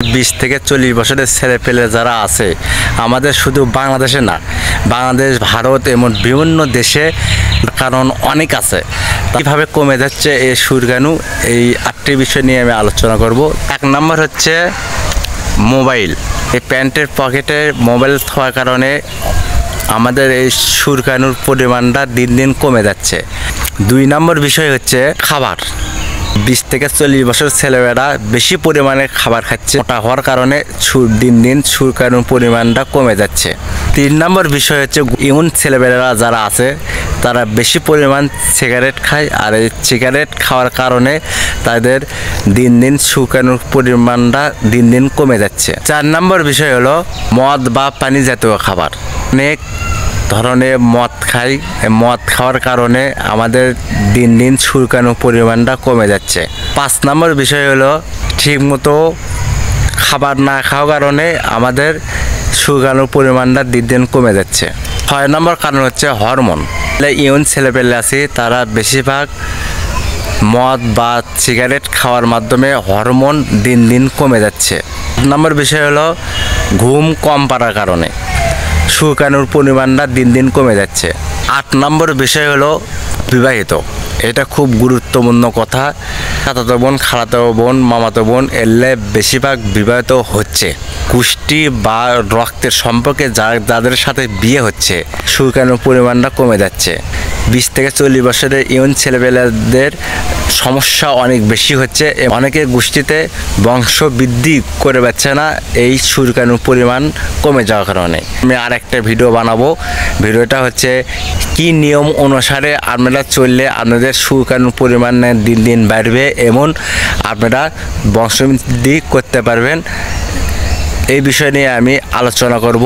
20 থেকে 40 বছরের ছেলেপেলে যারা আছে আমাদের শুধু বাংলাদেশে না, বাংলাদেশ, ভারত এমন বিভিন্ন দেশে কারণ অনেক আছে। কীভাবে কমে যাচ্ছে এই সুরগানু, এই 8টি বিষয় নিয়ে আমি আলোচনা করব। 1 নম্বর হচ্ছে মোবাইল। এই প্যান্টের পকেটে মোবাইল থাকার কারণে আমাদের এই সুরগানুর পরিমাণটা দিন দিন কমে যাচ্ছে। 2 নম্বর বিষয় হচ্ছে খাবার। 20 থেকে 40 বছর ছেলেমেয়েরা বেশি পরিমাণে খাবার খাচ্ছে, মোটা হওয়ার কারণে দিন দিন সুরগানুর পরিমাণটা কমে যাচ্ছে। 3 নম্বর বিষয় হচ্ছে ইউন ছেলেমেয়েরা যারা আছে তারা বেশি পরিমাণ সিগারেট খায়, আর এই সিগারেট খাওয়ার কারণে তাদের দিন দিন সুরগানুর পরিমাণটা দিন দিন কমে যাচ্ছে। 4 নম্বর বিষয় হলো মদ বা পানি জাতীয় খাবার। অনেক ধরনের মদ খাই, মদ খাওয়ার কারণে আমাদের দিন দিন সুরগানুর পরিমাণটা কমে যাচ্ছে। 5 নম্বর বিষয় হলো ঠিকমতো খাবার না খাওয়ার কারণে আমাদের সুরগানুর পরিমাণটা দিন দিন কমে যাচ্ছে। 6 নম্বর কারণ হচ্ছে হরমোন। ইয়ং ছেলেপেলে আছে তারা বেশিরভাগ মদ বা সিগারেট খাওয়ার মাধ্যমে হরমোন দিন দিন কমে যাচ্ছে। 8 নম্বর বিষয় হলো ঘুম কম পাওয়ার কারণে সুরগানুর পরিমাণটা দিন দিন কমে যাচ্ছে। 8 নম্বর বিষয় হলো বিবাহিত। এটা খুব গুরুত্বপূর্ণ কথা। চাচাতো বোন, খালাতো বোন, মামাতো বোন এলে বেশিরভাগ বিবাহিত হচ্ছে। কুষ্টি বা রক্তের সম্পর্কে যাদের সাথে বিয়ে হচ্ছে সুরগানুর পরিমাণটা কমে যাচ্ছে। 20 থেকে 40 বছরের ইয়ং ছেলেবেলাদের সমস্যা অনেক বেশি হচ্ছে। অনেকের গোষ্ঠীতে বংশ বৃদ্ধি করে পাচ্ছে না এই সুরগানুর পরিমাণ কমে যাওয়ার কারণে। আমি আর একটা ভিডিও বানাবো। ভিডিওটা হচ্ছে কি নিয়ম অনুসারে আপনারা চললে আপনাদের সুরগানুর পরিমাণ দিন দিন বাড়বে এবং আপনারা বংশবৃদ্ধি করতে পারবেন। এই বিষয় নিয়ে আমি আলোচনা করব।